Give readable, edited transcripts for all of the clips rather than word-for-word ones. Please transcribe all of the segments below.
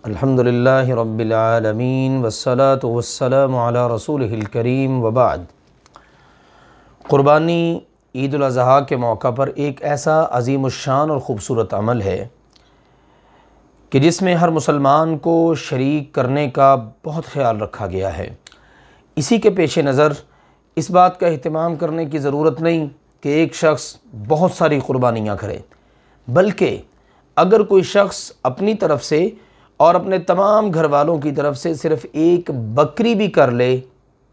الحمدللہ رب العالمین والصلاة والسلام علی رسولہ الکریم وبعد۔ قربانی عید الاضحیٰ کے موقع پر ایک ایسا عظیم الشان اور خوبصورت عمل ہے کہ جس میں ہر مسلمان کو شریک کرنے کا بہت خیال رکھا گیا ہے۔ اسی کے پیش نظر اس بات کا اہتمام کرنے کی ضرورت نہیں کہ ایک شخص بہت ساری قربانیاں کرے، بلکہ اگر کوئی شخص اپنی طرف سے اور اپنے تمام گھر والوں کی طرف سے صرف ایک بکری بھی کر لے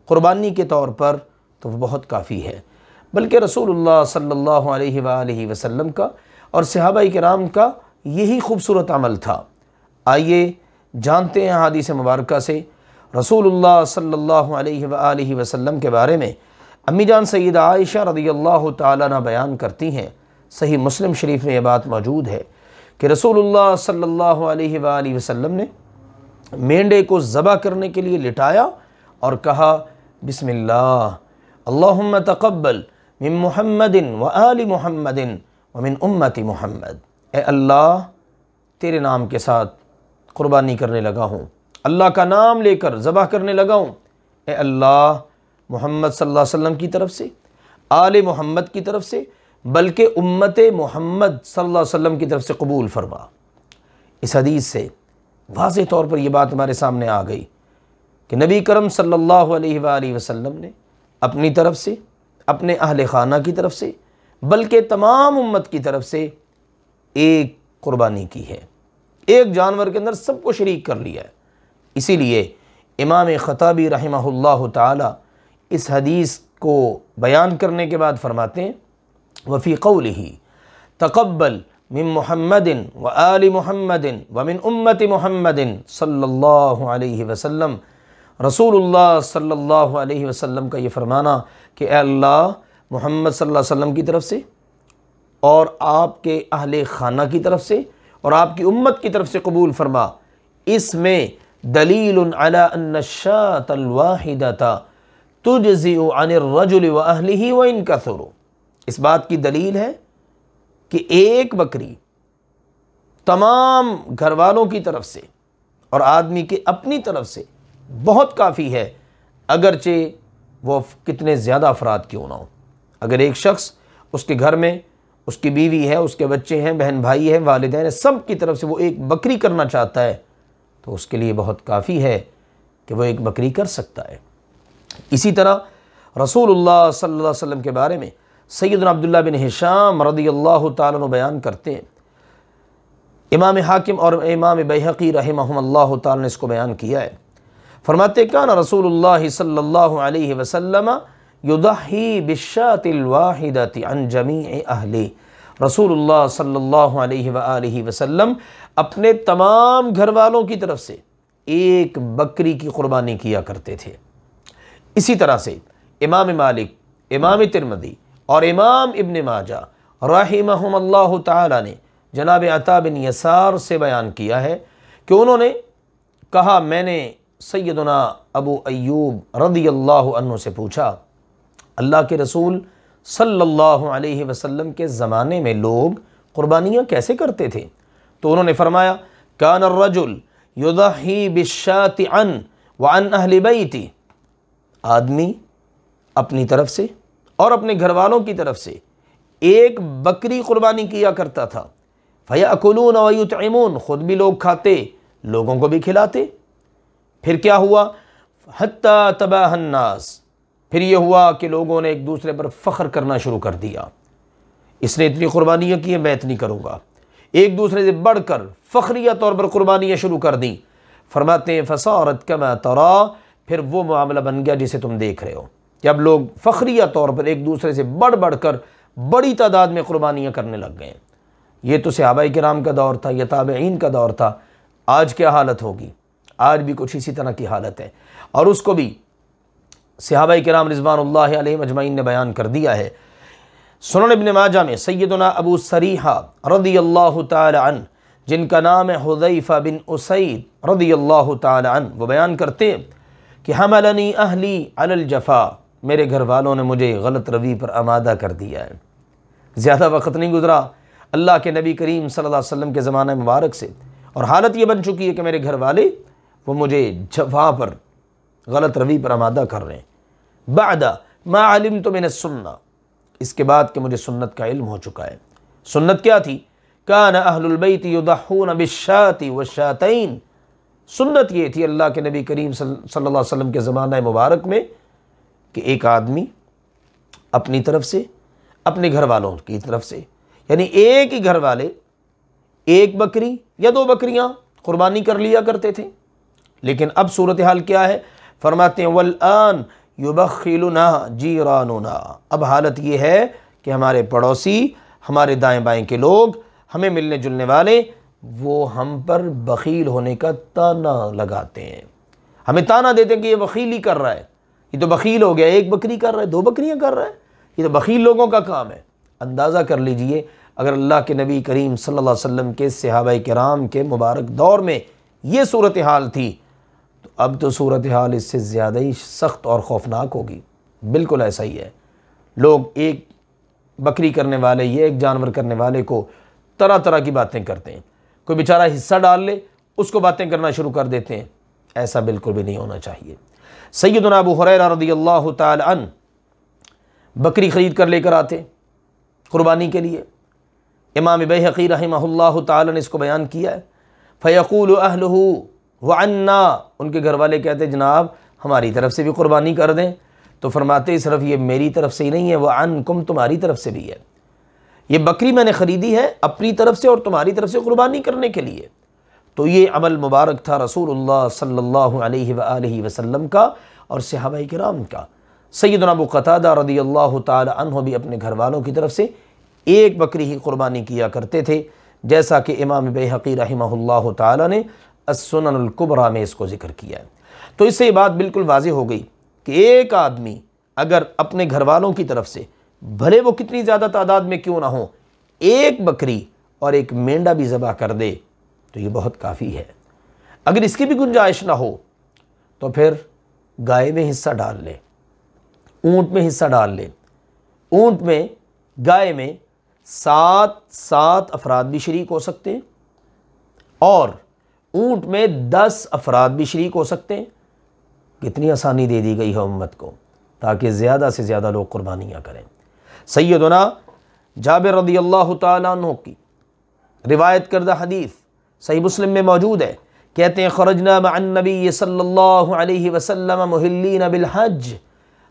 قربانی کے طور پر تو وہ بہت کافی ہے۔ بلکہ رسول اللہ صلی اللہ علیہ وآلہ وسلم کا اور صحابہ کرام کا یہی خوبصورت عمل تھا۔ آئیے جانتے ہیں حدیث مبارکہ سے رسول اللہ صلی اللہ علیہ وآلہ وسلم کے بارے میں۔ امی جان سیدہ عائشہ رضی اللہ تعالیٰ عنہ بیان کرتی ہیں، صحیح مسلم شریف میں یہ بات موجود ہے کہ رسول اللہ صلی اللہ علیہ وآلہ وسلم نے مینڈے کو ذبح کرنے کے لیے لٹایا اور کہا بسم اللہ اللہم تقبل من محمد وآل محمد ومن امت محمد۔ اے اللہ تیرے نام کے ساتھ قربانی کرنے لگا ہوں، اللہ کا نام لے کر ذبح کرنے لگا ہوں، اے اللہ محمد صلی اللہ علیہ وسلم کی طرف سے، آل محمد کی طرف سے، بلکہ امت محمد صلی اللہ علیہ وسلم کی طرف سے قبول فرما۔ اس حدیث سے واضح طور پر یہ بات ہمارے سامنے آ گئی کہ نبی کرم صلی اللہ علیہ وآلہ وسلم نے اپنی طرف سے، اپنے اہل خانہ کی طرف سے، بلکہ تمام امت کی طرف سے ایک قربانی کی ہے، ایک جانور کے اندر سب کو شریک کر لیا ہے۔ اسی لیے امام خطابی رحمہ اللہ تعالی اس حدیث کو بیان کرنے کے بعد فرماتے ہیں وفی قولہ تقبل من محمد وآل محمد ومن امت محمد صلی اللہ علیہ وسلم۔ رسول اللہ صلی اللہ علیہ وسلم کا یہ فرمانا کہ اے اللہ محمد صلی اللہ علیہ وسلم کی طرف سے اور آپ کے اہل خانہ کی طرف سے اور آپ کی امت کی طرف سے قبول فرما، اس میں دلیل علی ان الشاة الواحدۃ تجزئ عن الرجل واہلہ وان کثروا۔ اس بات کی دلیل ہے کہ ایک بکری تمام گھر والوں کی طرف سے اور آدمی کے اپنی طرف سے بہت کافی ہے، اگرچہ وہ کتنے زیادہ افراد کیوں نہ ہوں۔ اگر ایک شخص اس کے گھر میں اس کی بیوی ہے، اس کے بچے ہیں، بہن بھائی ہیں، والدین ہیں، سب کی طرف سے وہ ایک بکری کرنا چاہتا ہے تو اس کے لیے بہت کافی ہے کہ وہ ایک بکری کر سکتا ہے۔ اسی طرح رسول اللہ صلی اللہ علیہ وسلم کے بارے میں سیدنا عبداللہ بن ہشام رضی اللہ تعالیٰ عنہ بیان کرتے ہیں، امام حاکم اور امام بیہقی رحمہم اللہ تعالیٰ نے اس کو بیان کیا ہے۔ فرماتے کان رسول اللہ صلی اللہ علیہ وسلم یضحی بالشاة الواحدۃ عن جمیع اہلہ۔ رسول اللہ صلی اللہ علیہ وآلہ وسلم اپنے تمام گھر والوں کی طرف سے ایک بکری کی قربانی کیا کرتے تھے۔ اسی طرح سے امام مالک، امام ترمذی اور امام ابن ماجہ رحمہم اللہ تعالی نے جناب عطا بن یسار سے بیان کیا ہے کہ انہوں نے کہا میں نے سیدنا ابو ایوب رضی اللہ عنہ سے پوچھا اللہ کے رسول صلی اللہ علیہ وسلم کے زمانے میں لوگ قربانیاں کیسے کرتے تھے؟ تو انہوں نے فرمایا کان الرجل یضحی بالشاة عن وعن اہل بیتی۔ آدمی اپنی طرف سے اور اپنے گھر والوں کی طرف سے ایک بکری قربانی کیا کرتا تھا، فَيَأْكُلُونَ وَيُطْعِمُونَ، خود بھی لوگ کھاتے، لوگوں کو بھی کھلاتے۔ پھر کیا ہوا؟ حَتَّى تَبَاهَ النَّاسِ، پھر یہ ہوا کہ لوگوں نے ایک دوسرے پر فخر کرنا شروع کر دیا، اس نے اتنی قربانیاں کی ہیں میں اتنی کروں گا، ایک دوسرے سے بڑھ کر فخریہ طور پر قربانیاں شروع کر دیں۔ فرماتے ہیں فَصَارَتْ كَمَا تَرَى، پھر وہ معاملہ بن گیا جسے تم دیکھ رہے ہو کہ اب لوگ فخریہ طور پر ایک دوسرے سے بڑھ بڑھ کر بڑی تعداد میں قربانیاں کرنے لگ گئے۔ یہ تو صحابہ کرام کا دور تھا، یہ تابعین کا دور تھا۔ آج کیا حالت ہوگی؟ آج بھی کچھ اسی طرح کی حالت ہے، اور اس کو بھی صحابہ کرام رضوان اللہ علیہم اجمعین نے بیان کر دیا ہے۔ سنن ابن ماجہ میں سیدنا ابو سریحہ رضی اللہ تعالی عنہ، جن کا نام ہے حذیفہ بن اسید رضی اللہ تعالی عنہ، وہ بیان کرتے ہیں کہ حملنی اہلی علی الجفا، میرے گھر والوں نے مجھے غلط روی پر آمادہ کر دیا ہے۔ زیادہ وقت نہیں گزرا اللہ کے نبی کریم صلی اللہ علیہ وسلم کے زمانہ مبارک سے اور حالت یہ بن چکی ہے کہ میرے گھر والے وہ مجھے جفا پر، غلط روی پر آمادہ کر رہے ہیں۔ بعد ما علمت من السنہ، اس کے بعد کہ مجھے سنت کا علم ہو چکا ہے۔ سنت کیا تھی؟ کان اہل البیت یضحون بالشاۃ والشاتین، سنت یہ تھی اللہ کے نبی کریم صلی اللہ علیہ وسلم کے زمانہ مبارک میں کہ ایک آدمی اپنی طرف سے، اپنے گھر والوں کی طرف سے، یعنی ایک ہی گھر والے ایک بکری یا 2 بکریاں قربانی کر لیا کرتے تھے۔ لیکن اب صورتحال کیا ہے؟ فرماتے ہیں والآن یبخلنا جیراننا، اب حالت یہ ہے کہ ہمارے پڑوسی، ہمارے دائیں بائیں کے لوگ، ہمیں ملنے جلنے والے، وہ ہم پر بخیل ہونے کا تانا لگاتے ہیں، ہمیں تانا دیتے ہیں کہ یہ بخیلی کر رہا ہے، یہ تو بخیل ہو گیا، 1 بکری کر رہا ہے، 2 بکریاں کر رہا ہے، یہ تو بخیل لوگوں کا کام ہے۔ اندازہ کر لیجئے اگر اللہ کے نبی کریم صلی اللہ علیہ وسلم کے صحابہ کرام کے مبارک دور میں یہ صورتحال تھی، تو اب تو صورتحال اس سے زیادہ ہی سخت اور خوفناک ہوگی۔ بالکل ایسا ہی ہے، لوگ ایک بکری کرنے والے، یہ ایک جانور کرنے والے کو طرح طرح کی باتیں کرتے ہیں، کوئی بیچارہ حصہ ڈال لے اس کو باتیں کرنا شروع کر دیتے ہیں۔ ایسا بالکل بھی نہیں ہونا چاہیے۔ سیدنا ابو ہریرہ رضی اللہ تعالی عنہ بکری خرید کر لے کر آتے قربانی کے لیے۔ امام بیہقی رحمہ اللہ تعالی نے اس کو بیان کیا ہے، فیقول اہلہ وعنا، ان کے گھر والے کہتے جناب ہماری طرف سے بھی قربانی کر دیں، تو فرماتے صرف یہ میری طرف سے ہی نہیں ہے، وعنکم، تمہاری طرف سے بھی ہے، یہ بکری میں نے خریدی ہے اپنی طرف سے اور تمہاری طرف سے قربانی کرنے کے لیے۔ تو یہ عمل مبارک تھا رسول اللہ صلی اللہ علیہ وآلہ وسلم کا اور صحابہ کرام کا۔ سیدنا ابو قتادہ رضی اللہ تعالی عنہ بھی اپنے گھر والوں کی طرف سے 1 بکری ہی قربانی کیا کرتے تھے، جیسا کہ امام بیہقی رحمہ اللہ تعالی نے السنن الکبریٰ میں اس کو ذکر کیا ہے۔ تو اس سے یہ بات بالکل واضح ہو گئی کہ ایک آدمی اگر اپنے گھر والوں کی طرف سے، بھلے وہ کتنی زیادہ تعداد میں کیوں نہ ہو، 1 بکری اور 1 مینڈا بھی ذبح کر دے تو یہ بہت کافی ہے۔ اگر اس کی بھی گنجائش نہ ہو تو پھر گائے میں حصہ ڈال لے، اونٹ میں حصہ ڈال لے۔ اونٹ میں، گائے میں 7 افراد بھی شریک ہو سکتے ہیں، اور اونٹ میں 10 افراد بھی شریک ہو سکتے ہیں۔ کتنی آسانی دے دی گئی ہے امت کو تاکہ زیادہ سے زیادہ لوگ قربانیاں کریں۔ سیدنا جابر رضی اللہ تعالیٰ عنہ کی روایت کردہ حدیث صحیح مسلم میں موجود ہے، کہتے ہیں خرجنا مع النبی صلی اللہ علیہ وسلم محلین بالحج،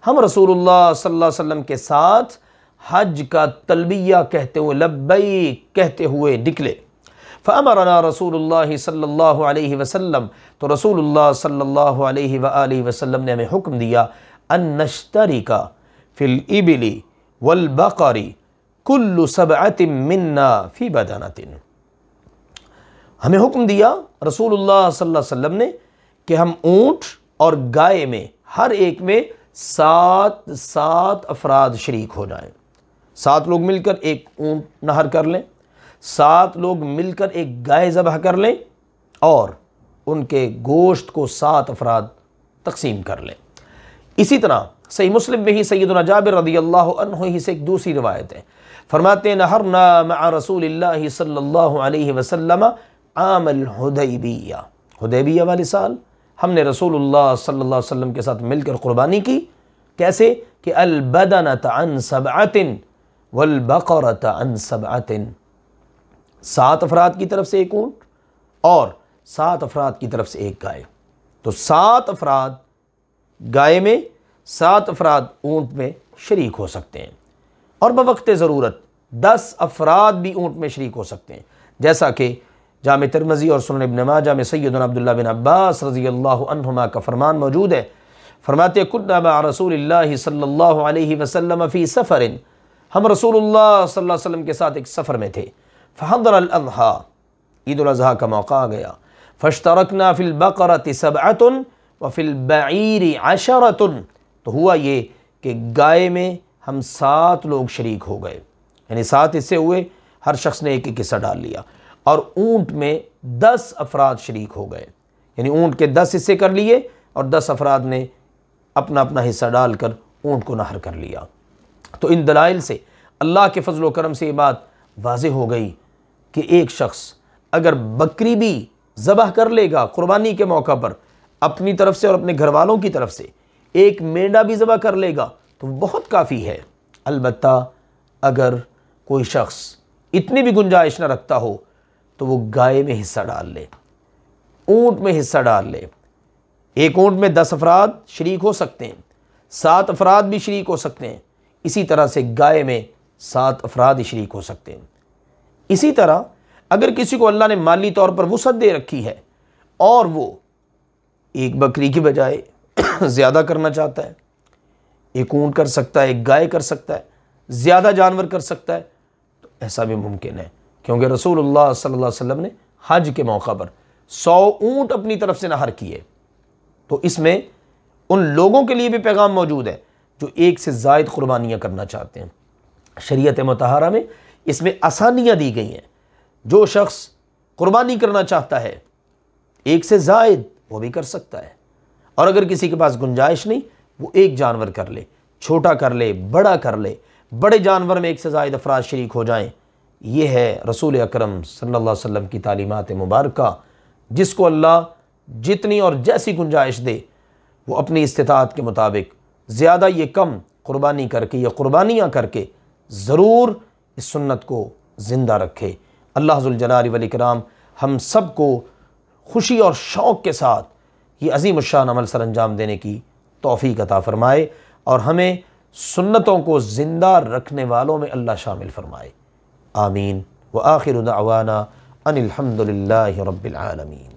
ہم رسول اللہ صلی اللہ علیہ وسلم کے ساتھ حج کا تلبیہ کہتے ہوئے، لبیک کہتے ہوئے نکلے۔ فامرنا رسول اللہ صلی اللہ علیہ وسلم، تو رسول اللہ صلی اللہ علیہ وآلہ وسلم نے ہمیں حکم دیا ان نشترک فی الابل والبقر کل 7 منا فی بدنۃ، ہمیں حکم دیا رسول اللہ صلی اللہ علیہ وسلم نے کہ ہم اونٹ اور گائے میں ہر ایک میں 7 افراد شریک ہو جائیں۔ 7 لوگ مل کر ایک اونٹ نہر کر لیں، 7 لوگ مل کر ایک گائے ذبح کر لیں، اور ان کے گوشت کو 7 افراد تقسیم کر لیں۔ اسی طرح صحیح مسلم میں ہی سیدنا جابر رضی اللہ عنہ ہی سے ایک دوسری روایت ہے، فرماتے ہیں نہرنا مع رسول اللہ صلی اللہ علیہ وسلم عام الحدیبیہ، حدیبیہ والے سال ہم نے رسول اللہ صلی اللہ علیہ وسلم کے ساتھ مل کر قربانی کی۔ کیسے کہ البدنۃ عن 7 والبقرۃ عن 7، 7 افراد کی طرف سے ایک اونٹ اور 7 افراد کی طرف سے ایک گائے، تو 7 افراد گائے میں، 7 افراد اونٹ میں شریک ہو سکتے ہیں، اور بوقت ضرورت 10 افراد بھی اونٹ میں شریک ہو سکتے ہیں، جیسا کہ جامع ترمذی اور سنن ابن ماجہ میں سیدنا عبداللہ بن عباس رضی اللہ عنہما کا فرمان موجود ہے، فرماتے کنا مع رسول اللہ صلی اللہ علیہ وسلم فی سفر، ہم رسول اللہ صلی اللہ علیہ وسلم کے ساتھ ایک سفر میں تھے، فحضر الاضحیٰ، عید الاضحیٰ کا موقع آ گیا، فاشترکنا فی البقرۃ 7 وفی البعیر 10، تو ہوا یہ کہ گائے میں ہم 7 لوگ شریک ہو گئے، یعنی 7 حصے ہوئے، ہر شخص نے ایک حصہ ڈال لیا، اور اونٹ میں 10 افراد شریک ہو گئے، یعنی اونٹ کے 10 حصے کر لیے اور 10 افراد نے اپنا اپنا حصہ ڈال کر اونٹ کو نہر کر لیا۔ تو ان دلائل سے اللہ کے فضل و کرم سے یہ بات واضح ہو گئی کہ ایک شخص اگر بکری بھی ذبح کر لے گا قربانی کے موقع پر اپنی طرف سے اور اپنے گھر والوں کی طرف سے، ایک مینڈا بھی ذبح کر لے گا تو بہت کافی ہے۔ البتہ اگر کوئی شخص اتنی بھی گنجائش نہ رکھتا ہو تو وہ گائے میں حصہ ڈال لے، اونٹ میں حصہ ڈال لے۔ ایک اونٹ میں 10 افراد شریک ہو سکتے ہیں، 7 افراد بھی شریک ہو سکتے ہیں، اسی طرح سے گائے میں 7 افراد ہی شریک ہو سکتے ہیں۔ اسی طرح اگر کسی کو اللہ نے مالی طور پر وسعت دے رکھی ہے اور وہ ایک بکری کی بجائے زیادہ کرنا چاہتا ہے، ایک اونٹ کر سکتا ہے، ایک گائے کر سکتا ہے، زیادہ جانور کر سکتا ہے، تو ایسا بھی ممکن ہے، کیونکہ رسول اللہ صلی اللہ علیہ وسلم نے حج کے موقع پر 100 اونٹ اپنی طرف سے نہر کیے۔ تو اس میں ان لوگوں کے لیے بھی پیغام موجود ہے جو ایک سے زائد قربانیاں کرنا چاہتے ہیں۔ شریعت مطہرہ میں اس میں آسانیاں دی گئی ہیں۔ جو شخص قربانی کرنا چاہتا ہے ایک سے زائد وہ بھی کر سکتا ہے، اور اگر کسی کے پاس گنجائش نہیں وہ ایک جانور کر لے، چھوٹا کر لے، بڑا کر لے، بڑے جانور میں ایک سے زائد افراد شریک ہو جائیں۔ یہ ہے رسول اکرم صلی اللہ علیہ وسلم کی تعلیمات مبارکہ۔ جس کو اللہ جتنی اور جیسی گنجائش دے وہ اپنی استطاعت کے مطابق زیادہ یہ کم قربانی کر کے یا قربانیاں کر کے ضرور اس سنت کو زندہ رکھے۔ اللہ ذوالجلال والاکرام ہم سب کو خوشی اور شوق کے ساتھ یہ عظیم الشان عمل سر انجام دینے کی توفیق عطا فرمائے، اور ہمیں سنتوں کو زندہ رکھنے والوں میں اللہ شامل فرمائے۔ آمین۔ وآخر دعوانا ان الحمد للہ رب العالمین۔